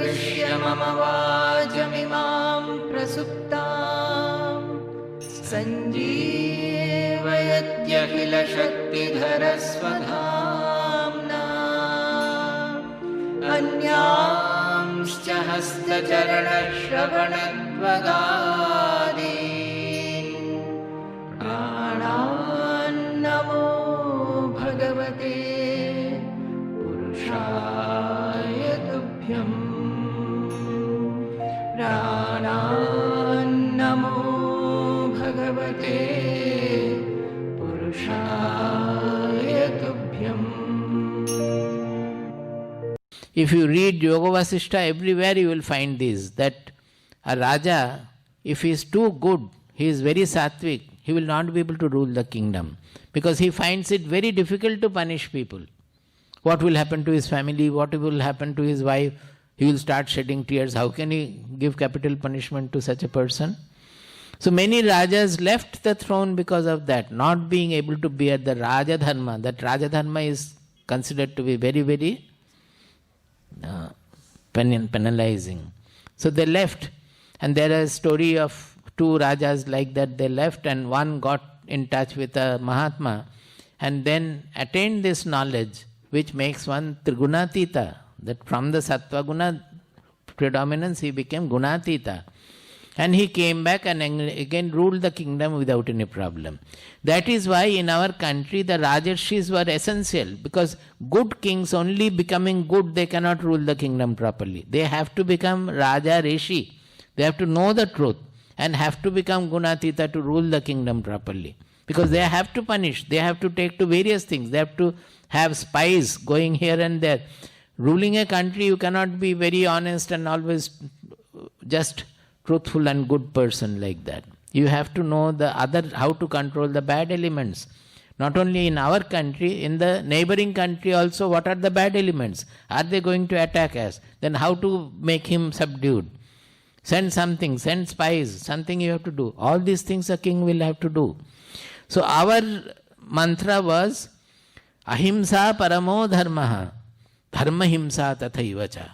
उपवेश्य मम वाचमिमां प्रसुप्तां सञ्जीवयत्यखिलशक्तिधरस्वधाम्ना अन्यांश्च हस्तचरणश्रवणत्वगादीन् प्राणान्नमो भगवते पुरुषाय तुभ्यं प्राणान्नमो भगवते पुरुषाय तुभ्यम्. If you read Yoga Vasishtha, everywhere you will find this, that a Raja, if he is too good, he is very sattvic, he will not be able to rule the kingdom because he finds it very difficult to punish people. What will happen to his family? What will happen to his wife? He will start shedding tears. How can he give capital punishment to such a person? So many Rajas left the throne because of that, not being able to bear the Raja Dharma. That Raja Dharma is considered to be very, very penalizing. So they left, and there is a story of two Rajas like that. They left, and one got in touch with a Mahatma and then attained this knowledge which makes one Trigunatita, that from the Sattva Guna predominance he became Gunatita. And he came back and again ruled the kingdom without any problem. That is why in our country the Rajarshis were essential, because good kings only becoming good, they cannot rule the kingdom properly. They have to become Raja Rishi. They have to know the truth and have to become Gunatita to rule the kingdom properly. Because they have to punish, they have to take to various things, they have to have spies going here and there. Ruling a country, you cannot be very honest and always just truthful and good person like that. You have to know the other, how to control the bad elements. Not only in our country, in the neighboring country also, what are the bad elements? Are they going to attack us? Then how to make him subdued? Send something, send spies, something you have to do. All these things a king will have to do. So our mantra was Ahimsa paramo dharmaha, dharma himsa tathaivacha.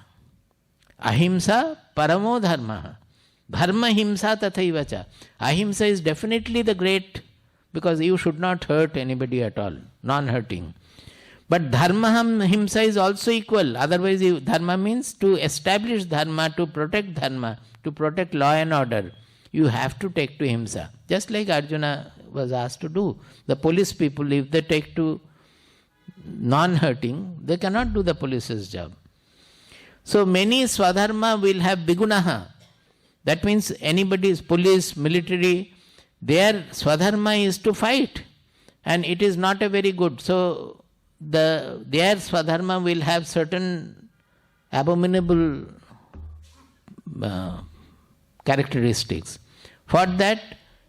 Ahimsa paramo dharmaha, dharma himsa tathaivacha. Ahimsa is definitely the great, because you should not hurt anybody at all, non-hurting. But dharma himsa is also equal. Otherwise, dharma means to establish dharma, to protect law and order. You have to take to himsa. Just like Arjuna was asked to do. The police people, if they take to non-hurting, they cannot do the police's job. So many swadharma will have bigunaha. That means anybody is police, military, their swadharma is to fight. And it is not a very good. So their swadharma will have certain abominable characteristics. For that,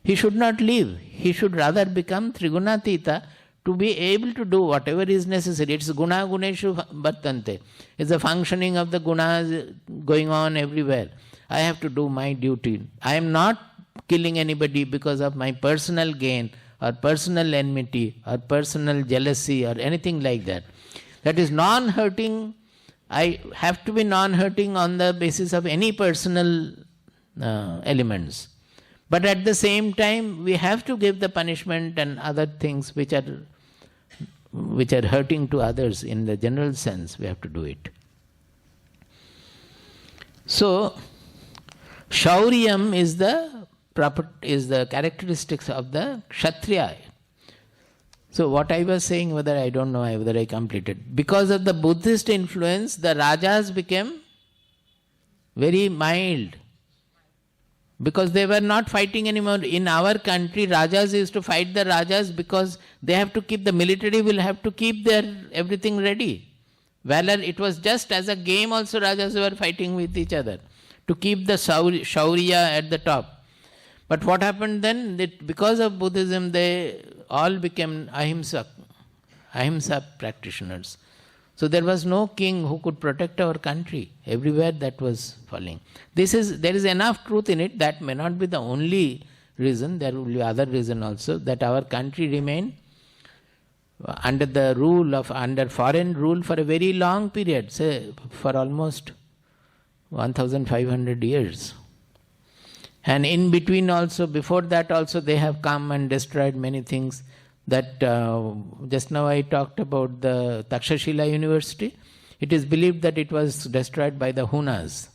he should not live. He should rather become Trigunatita to be able to do whatever is necessary. It's guna guneshu vartante. It's the functioning of the gunas going on everywhere. I have to do my duty. I am not killing anybody because of my personal gain or personal enmity or personal jealousy or anything like that. That is non-hurting. I have to be non-hurting on the basis of any personal elements. But at the same time, we have to give the punishment and other things which are hurting to others in the general sense. We have to do it. So, Shauryam is the characteristics of the Kshatriya. So what I was saying, whether I don't know whether I completed. Because of the Buddhist influence, the Rajas became very mild. Because they were not fighting anymore. In our country, Rajas used to fight the Rajas because they have to keep, the military will have to keep their everything ready. Valor, it was just as a game also Rajas were fighting with each other to keep the Shaurya at the top. But what happened then? That because of Buddhism, they all became ahimsa practitioners. So there was no king who could protect our country. Everywhere that was falling. There is enough truth in it. That may not be the only reason. There will be other reason also, that our country remained under foreign rule for a very long period, say for almost 1,500 years. And in between also, before that also, they have come and destroyed many things. That just now I talked about the Takshashila University. It is believed that it was destroyed by the Hunas,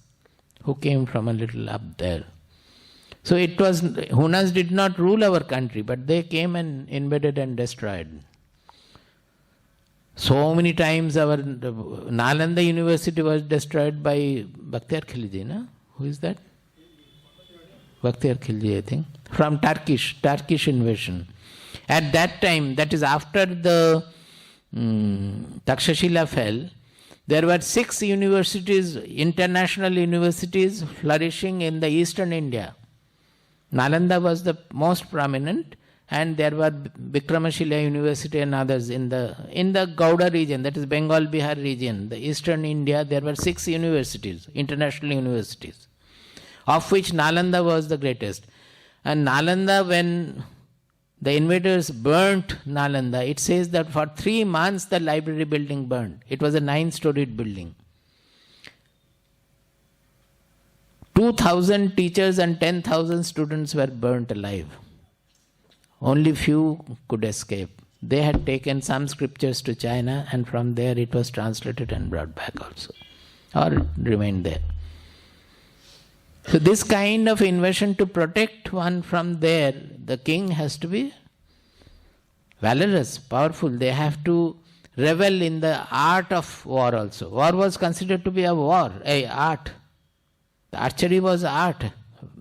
who came from a little up there. So it was, Hunas did not rule our country, but they came and invaded and destroyed. So many times our Nalanda University was destroyed by Bakhtiyar Khilji, no? Who is that? Bakhtiyar Khilji, I think. From Turkish invasion. At that time, that is after the Takshashila fell, there were 6 universities, international universities flourishing in the eastern India. Nalanda was the most prominent, and there were Vikramashila University and others in the Gauda region, that is Bengal, Bihar region, the eastern India. There were 6 universities, international universities, of which Nalanda was the greatest. And Nalanda, when the invaders burnt Nalanda, it says that for 3 months the library building burned. It was a 9-storied building. 2,000 teachers and 10,000 students were burnt alive. Only few could escape. They had taken some scriptures to China, and from there it was translated and brought back also, or remained there. So this kind of invasion, to protect one from there, the king has to be valorous, powerful. They have to revel in the art of war also. War was considered to be a war, a art. The archery was art,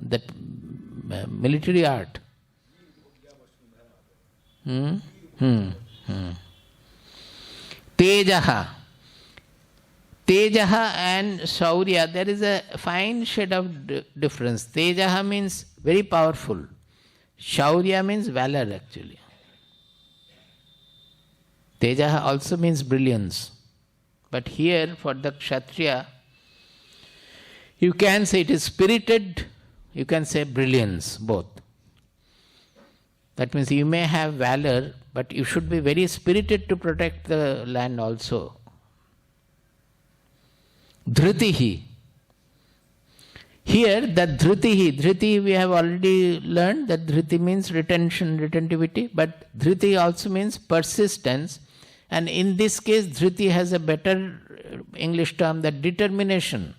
that military art. Tejaha. Tejaha and Shaurya, there is a fine shade of difference. Tejaha means very powerful. Shaurya means valor actually. Tejaha also means brilliance. But here for the Kshatriya, you can say it is spirited, you can say brilliance, both. That means you may have valor, but you should be very spirited to protect the land also. Dhritihi. Here, that dhriti we have already learned that dhriti means retentivity, but dhriti also means persistence. And in this case, dhriti has a better English term, that determination.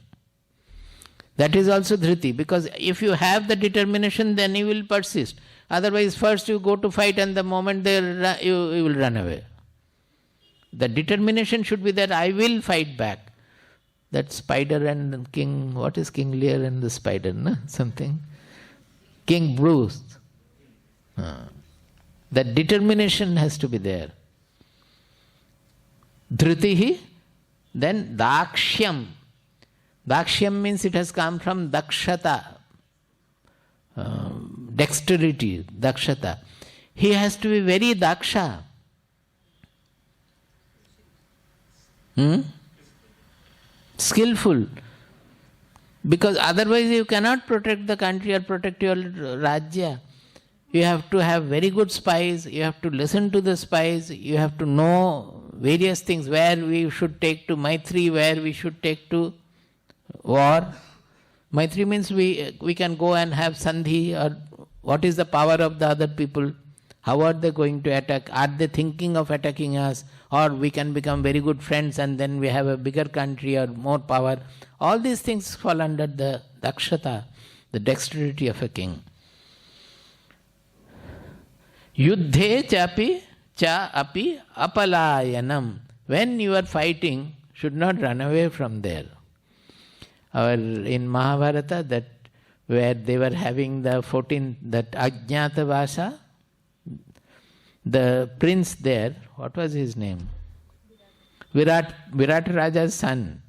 That is also dhriti, because if you have the determination, then you will persist. Otherwise, first you go to fight, and the moment you will run away. The determination should be that I will fight back. That spider and King, what is King Lear and the spider, no? Something. King Bruce. That determination has to be there. Dhritihi, then Dakshyam. Dakshyam means it has come from Dakshata, dexterity, Dakshata. He has to be very Daksha. Skillful. Because otherwise you cannot protect the country or protect your Rajya. You have to have very good spies, you have to listen to the spies, you have to know various things, where we should take to Maitri, where we should take to war. Maitri means we can go and have Sandhi, or what is the power of the other people, how are they going to attack, are they thinking of attacking us, or we can become very good friends and then we have a bigger country or more power. All these things fall under the Dakshata, the dexterity of a king. Yuddhe cha api apalayanam. When you are fighting, should not run away from there. In Mahabharata, that where they were having the 14th, that Ajñātavāsa, the prince there, what was his name? Virat Raja's son.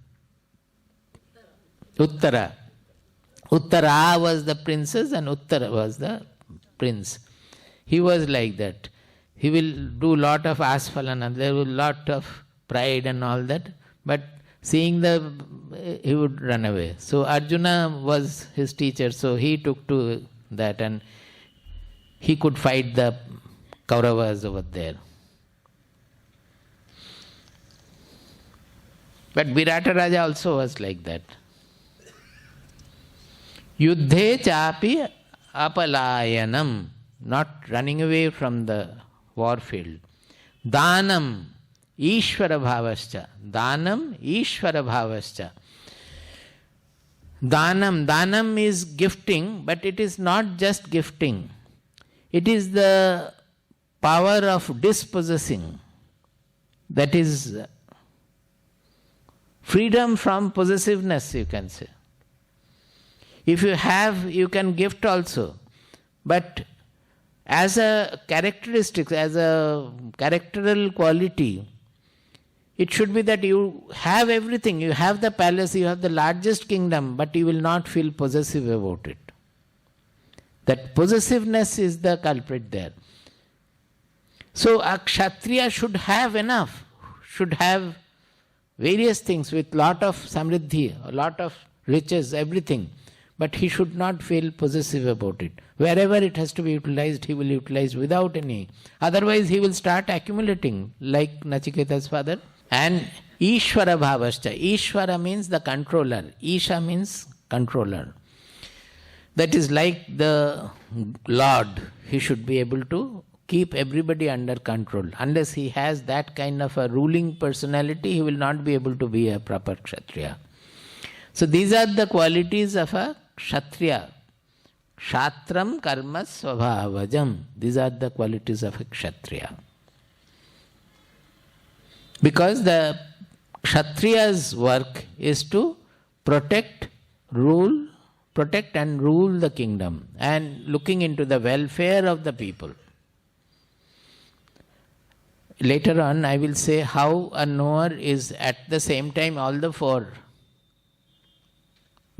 Uttara. Uttara was the princess and Uttara was the prince. He was like that. He will do lot of asfalana, there was lot of pride and all that, but seeing he would run away. So Arjuna was his teacher, so he took to that and he could fight the Kauravas over there. But Virata Raja also was like that. Yuddhe chapi apalayanam, not running away from the war field. Danam Ishvara bhavascha. Danam Ishvara bhavascha. Danam is gifting, but it is not just gifting. It is the power of dispossessing. That is freedom from possessiveness, you can say. If you have, you can gift also. But as a characteristic, as a characteral quality, it should be that you have everything. You have the palace, you have the largest kingdom, but you will not feel possessive about it. That possessiveness is the culprit there. So a kshatriya should have enough, should have various things with lot of samriddhi, a lot of riches, everything. But he should not feel possessive about it. Wherever it has to be utilized, he will utilize without any. Otherwise, he will start accumulating, like Nachiketa's father. And Ishvara bhavascha. Ishvara means the controller. Isha means controller. That is like the Lord. He should be able to keep everybody under control. Unless he has that kind of a ruling personality, he will not be able to be a proper kshatriya. So these are the qualities of a kshatriya. Kshatram karma svabhavajam. These are the qualities of a kshatriya. Because the kshatriya's work is to protect and rule the kingdom and looking into the welfare of the people. Later on I will say how a knower is at the same time all the four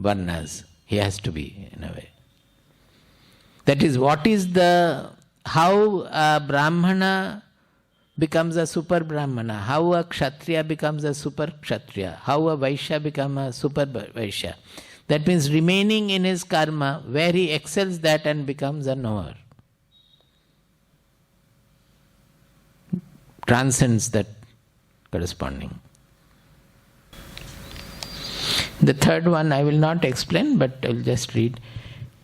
varnas. He has to be in a way. That is, what is how a Brahmana becomes a super Brahmana, how a Kshatriya becomes a super Kshatriya, how a Vaishya becomes a super Vaishya. That means remaining in his karma where he excels that and becomes a knower. Transcends that corresponding. The third one I will not explain, but I will just read.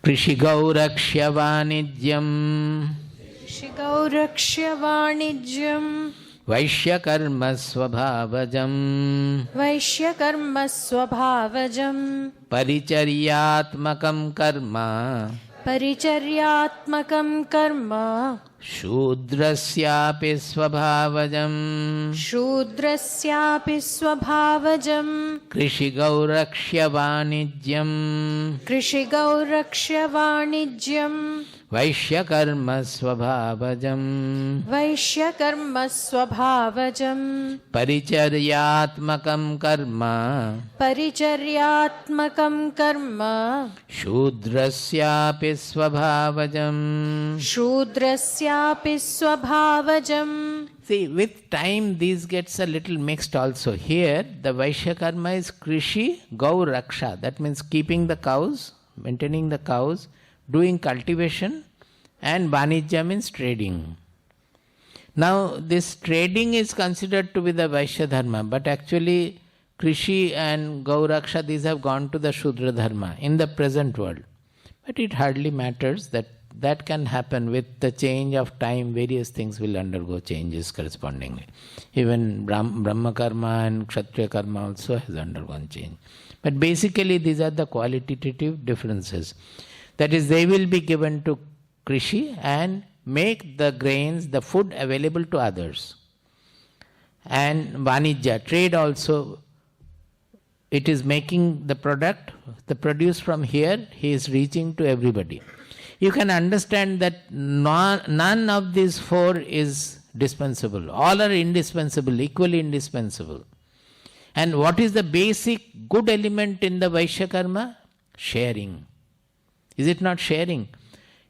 Krishigau rakshya vanijyam Shigaurakshya Vanijyam Vaishyakarma svabhavajam Vaishyakarma Swabhavajam Paricharyatmakam karma Paricharyatmakam Karma Shudrasyapi svabhavajam Shudrasyapi Swabhavajam Krishigaurakshya vanijyam Krishigaurakshya Vanijyam Vaishyakarma svabhavajam Vaishyakarma Swabhavajam Paricharyatmakam karma Paricharyatmakam Karma Shudrasyapi svabhavajam. Shudrasyapi Swabhavajam. See, with time these gets a little mixed also. Here the Vaishya karma is Krishi Gau Raksha. That means keeping the cows, maintaining the cows, doing cultivation, and Vanijya means trading. Now this trading is considered to be the Vaishya dharma, but actually Krishi and Gauraksha, these have gone to the Shudra dharma in the present world. But it hardly matters, that can happen with the change of time. Various things will undergo changes correspondingly. Even Brahma karma and Kshatriya karma also has undergone change. But basically these are the qualitative differences. That is, they will be given to Krishi and make the grains, the food available to others. And Vanijya, trade also, it is making the product, the produce from here, he is reaching to everybody. You can understand that none of these four is dispensable. All are indispensable, equally indispensable. And what is the basic good element in the Vaishya karma? Sharing. Is it not sharing?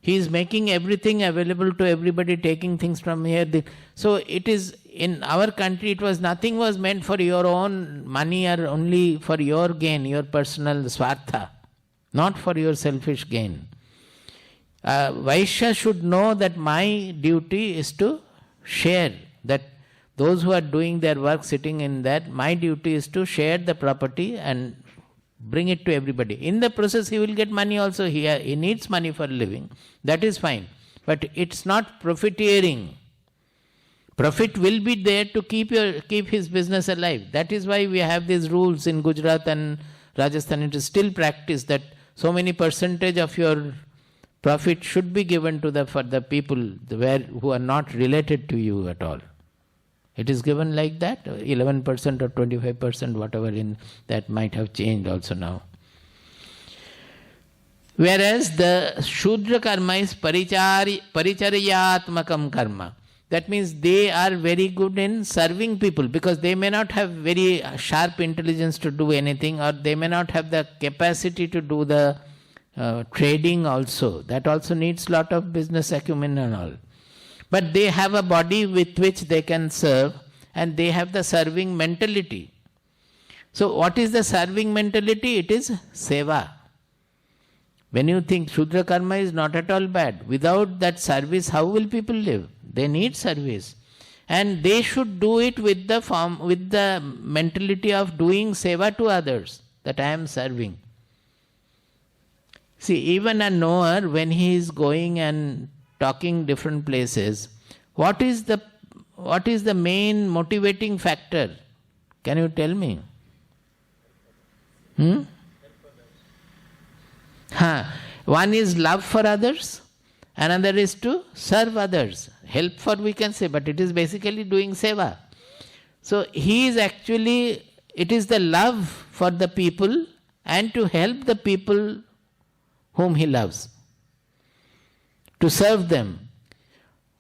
He is making everything available to everybody, taking things from here. So it is, in our country, nothing was meant for your own money or only for your gain, your personal swartha, not for your selfish gain. Vaishya should know that my duty is to share, that those who are doing their work sitting in that, my duty is to share the property and bring it to everybody. In the process, he will get money also. He needs money for living. That is fine. But it's not profiteering. Profit will be there to keep his business alive. That is why we have these rules in Gujarat and Rajasthan. It is still practiced that so many percentage of your profit should be given to for the people who are not related to you at all. It is given like that, 11% or 25%, whatever in that might have changed also now. Whereas the Shudra karma is paricharyatmakam karma. That means they are very good in serving people because they may not have very sharp intelligence to do anything, or they may not have the capacity to do the trading also. That also needs lot of business acumen and all. But they have a body with which they can serve, and they have the serving mentality. So what is the serving mentality? It is seva. When you think Shudra karma is not at all bad, without that service, how will people live? They need service. And they should do it with the mentality of doing seva to others, that I am serving. See, even a knower, when he is going and talking different places, what is the main motivating factor? Can you tell me? One is love for others, another is to serve others. Help for we can say, but it is basically doing seva. So he is actually, it is the love for the people and to help the people whom he loves, to serve them.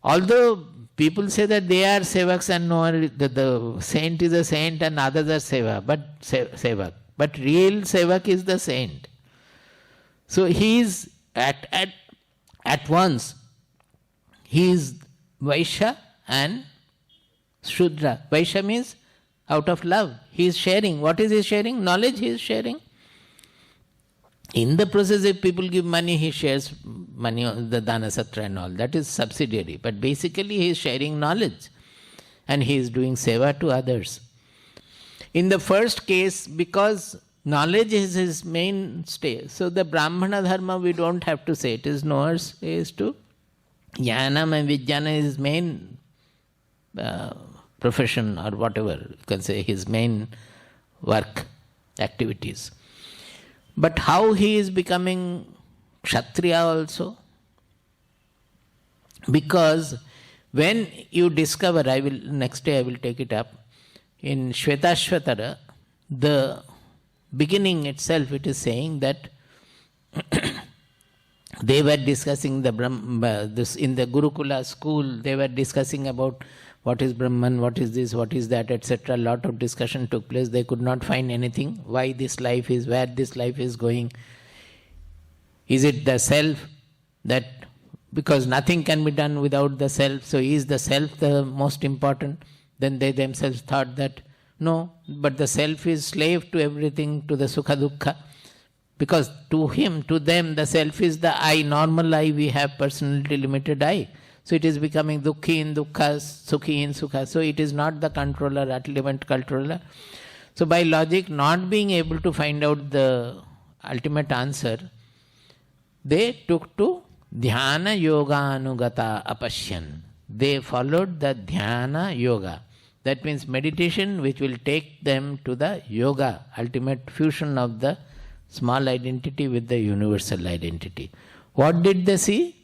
Although people say that they are sevaks and the saint is a saint and others are sevak, but real sevak is the saint. So he is at once, he is Vaishya and Shudra. Vaishya means out of love. He is sharing. What is he sharing? Knowledge he is sharing. In the process, if people give money, he shares money on the Dana Satra and all. That is subsidiary. But basically, he is sharing knowledge. And he is doing seva to others. In the first case, because knowledge is his mainstay. So the Brahmana dharma, we don't have to say. It is knowers is to Jnanam and Vijnana is his main profession or whatever. You can say his main work, activities. But how he is becoming Kshatriya also? Because when you discover, next day I will take it up, in Shvetashvatara, the beginning itself it is saying that they were discussing this in the Gurukula school, they were discussing about what is Brahman, what is this, what is that, etc. A lot of discussion took place. They could not find anything. Why this life is, where this life is going. Is it the self that, because nothing can be done without the self, so is the self the most important? Then they themselves thought that no, but the self is slave to everything, to the sukha dukkha. Because to him, to them, the self is the I, normal I, we have personality limited I. So it is becoming dukkhi in dukkha, sukhi in sukha. So it is not the controller, ultimate controller. So by logic, not being able to find out the ultimate answer, they took to dhyana yoga anugata apashyan. They followed the dhyana yoga. That means meditation which will take them to the yoga, ultimate fusion of the small identity with the universal identity. What did they see?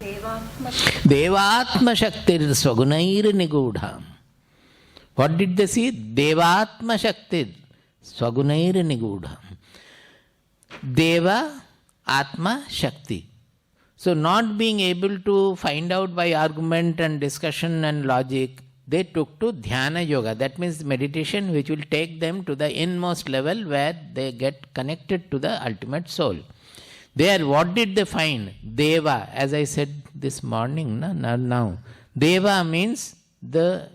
Devatma Shaktir Swagunair Nigudha. What did they see? Devatma Shaktir Swagunair Nigudha. Deva Atma Shakti. So not being able to find out by argument and discussion and logic, they took to dhyana yoga. That means meditation which will take them to the inmost level where they get connected to the ultimate soul. There, what did they find? Deva, as I said this morning, now. Deva means the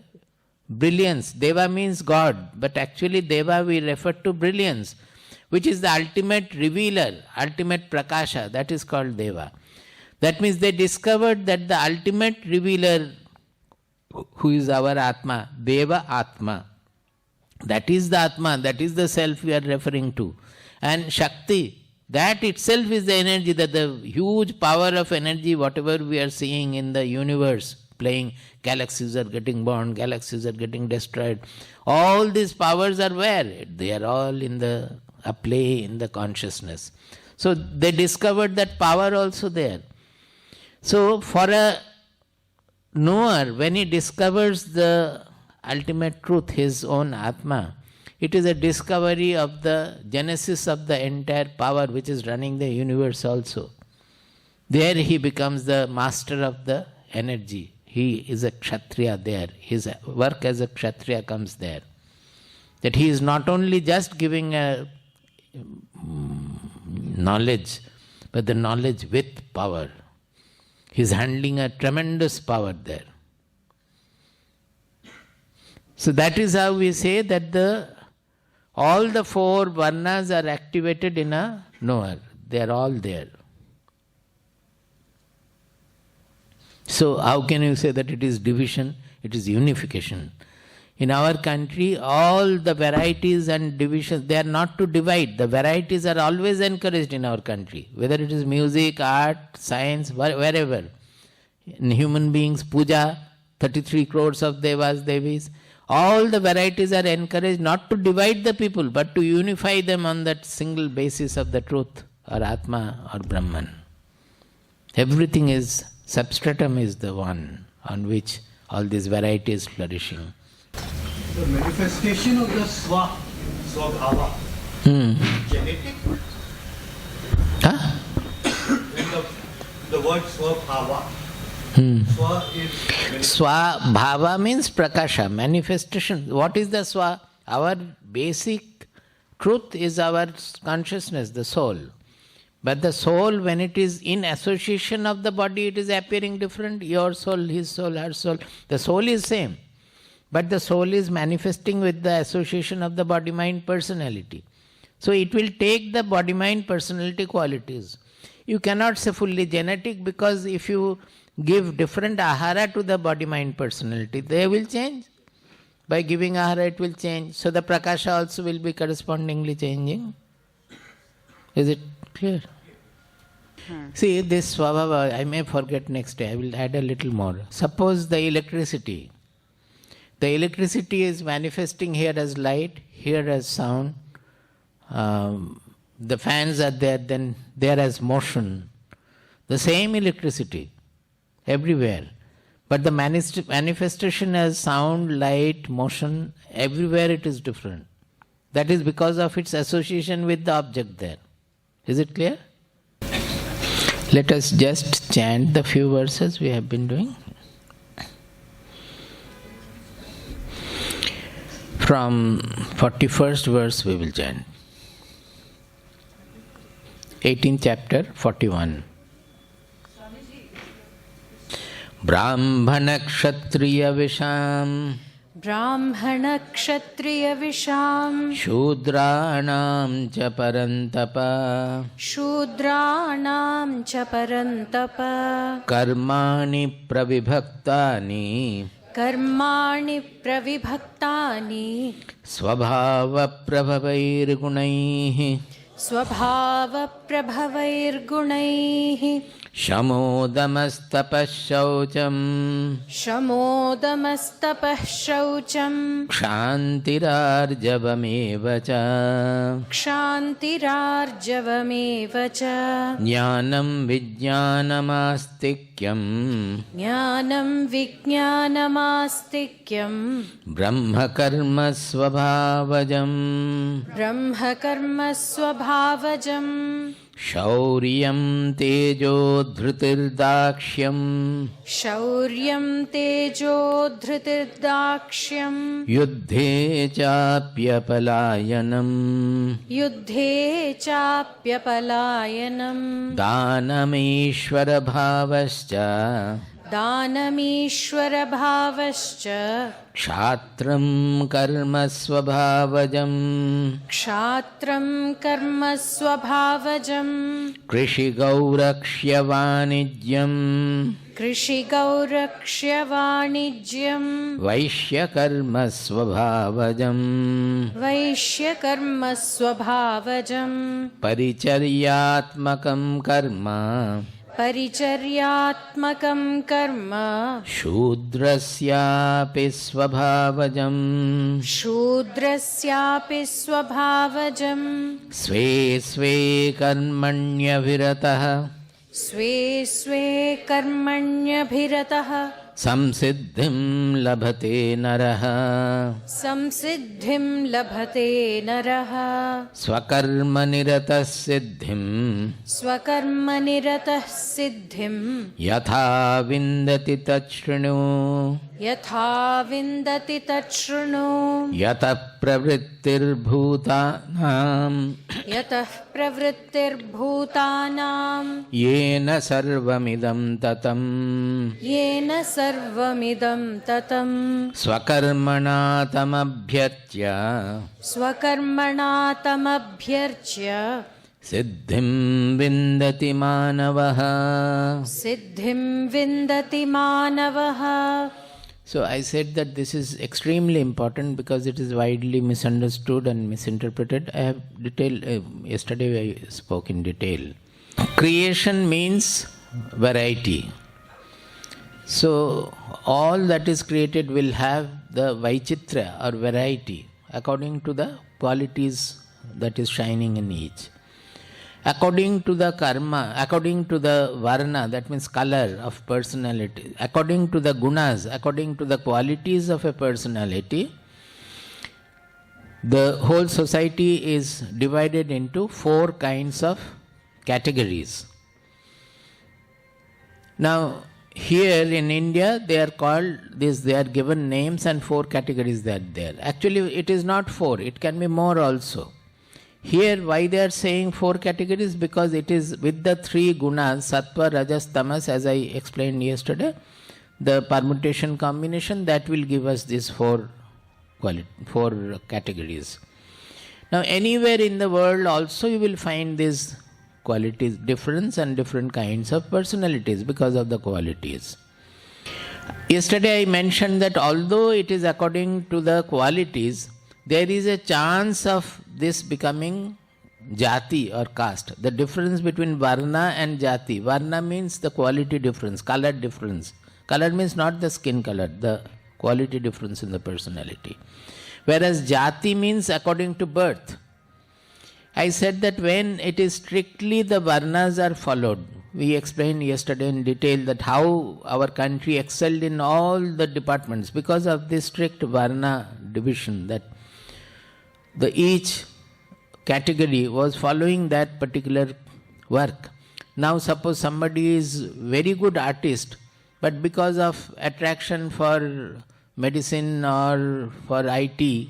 brilliance. Deva means God, but actually Deva we refer to brilliance, which is the ultimate revealer, ultimate prakasha, that is called Deva. That means they discovered that the ultimate revealer, who is our Atma, Deva Atma, That is the Atma, that is the self we are referring to. And Shakti, that itself is the energy, that the huge power of energy, whatever we are seeing in the universe, playing, galaxies are getting born, galaxies are getting destroyed. All these powers are where? They are all in the a play in the consciousness. So they discovered that power also there. So for a knower, when he discovers the ultimate truth, his own Atma, it is a discovery of the genesis of the entire power which is running the universe also. There he becomes the master of the energy. He is a Kshatriya there. His work as a Kshatriya comes there. That he is not only just giving a knowledge, but the knowledge with power. He is handling a tremendous power there. So that is how we say that all the four varnas are activated in a knower. They are all there. So how can you say that it is division? It is unification. In our country, all the varieties and divisions, they are not to divide. The varieties are always encouraged in our country, whether it is music, art, science, wherever. In human beings, puja, 33 crores of devas, devis, all the varieties are encouraged not to divide the people, but to unify them on that single basis of the truth, or Atma, or Brahman. Everything is, substratum is the one on which all these varieties flourishing. The manifestation of the Swabhava, genetic? Huh? When the word Swabhava, Swa is... Swabhava means prakasha, manifestation. What is the Swa? Our basic truth is our consciousness, the soul. But the soul, when it is in association of the body, it is appearing different. Your soul, his soul, her soul. The soul is same. But the soul is manifesting with the association of the body-mind personality. So it will take the body-mind personality qualities. You cannot say fully genetic, because if you give different ahara to the body-mind personality, they will change. By giving ahara, it will change. So the prakasha also will be correspondingly changing. Is it clear? See, this swabhava, I may forget next day, I will add a little more. Suppose the electricity. The electricity is manifesting here as light, here as sound. The fans are there, then there as motion. The same electricity everywhere. But the manifestation as sound, light, motion, everywhere it is different. That is because of its association with the object there. Is it clear? Let us just chant the few verses we have been doing. From 41st verse we will chant. 18th chapter, 41. Brahmana kshatriya visham Shudranam cha parantapa Karmani pravibhaktani Swabhava prabhavairgunaihi Shamodamastapashaucham Kshantirarjavamevacha Jnanam vijnanamastikyam Brahmakarma svabhavajam Shauryam tejo dhritirdakshyam Yuddhe chapyapalayanam Danameshwara bhavascha दानमीश्वरभावश्च क्षात्रं कर्म स्वभावजम् क्षात्रं कर्म स्वभावजम् कृषिगौरक्ष्यवाणिज्यम् कृषिगौरक्ष्यवाणिज्यम् वैश्यकर्म स्वभावजम् वैश्यकर्म स्वभावजम् परिचर्यात्मकं कर्म परिचर्यात्मकं कर्म शूद्रस्यापि स्वभावजम् शूद्रस्यापि स्वभावजम् स्वे स्वे कर्मण्यभिरतः स्वे स्वे कर्मण्यभिरतः संसिद्धिं लभते नरः संसिद्धिं लभते नरः स्वकर्मनिरतः सिद्धिं स्वकर्मनिरतः सिद्धिं यथा विन्दति तच्छृणु यथा विन्दति तच्छृणु यतः प्रवृत्तिर्भूतानां यतः प्रवृत्तिर्भूतानां येन सर्वमिदं ततम् येन सर्वमिदं ततम् स्वकर्मणा तमभ्यर्च्य स्वकर्मणा तमभ्यर्च्य सिद्धिं विन्दति मानवः. सिद्धिं विन्दति मानवः. So I said that this is extremely important because it is widely misunderstood and misinterpreted. I have yesterday I spoke in detail. Creation means variety. So all that is created will have the Vaichitra or variety according to the qualities that is shining in each. According to the karma, according to the varna, that means color of personality, according to the gunas, according to the qualities of a personality, the whole society is divided into 4 kinds of categories. Now, here in India, they are called this, they are given names and 4 categories that are there. Actually, it is not 4, it can be more also. Here, why they are saying 4 categories? Because it is with the 3 gunas, sattva, rajas, tamas, as I explained yesterday, the permutation combination, that will give us these 4 categories. Now, anywhere in the world also you will find these qualities, difference and different kinds of personalities because of the qualities. Yesterday I mentioned that although it is according to the qualities, there is a chance of this becoming jati or caste. The difference between varna and jati. Varna means the quality difference, color difference. Color means not the skin color, the quality difference in the personality. Whereas jati means according to birth. I said that when it is strictly the varnas are followed, we explained yesterday in detail that how our country excelled in all the departments because of this strict varna division, that each category was following that particular work. Now suppose somebody is very good artist, but because of attraction for medicine or for IT,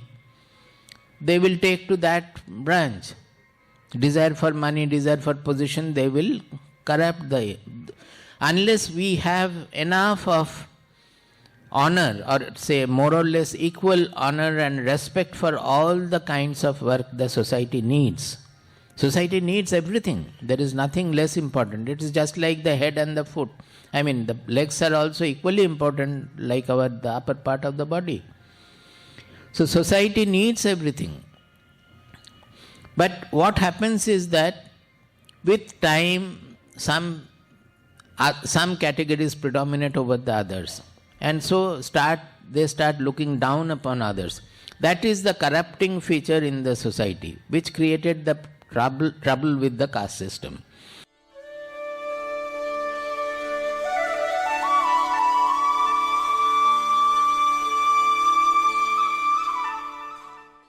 they will take to that branch. Desire for money, desire for position, they will corrupt unless we have enough of honor, or say more or less equal honor and respect for all the kinds of work the society needs. Society needs everything. There is nothing less important. It is just like the head and the foot. I mean, the legs are also equally important like the upper part of the body. So society needs everything. But what happens is that with time, some categories predominate over the others. And so they start looking down upon others. That is the corrupting feature in the society, which created the trouble with the caste system.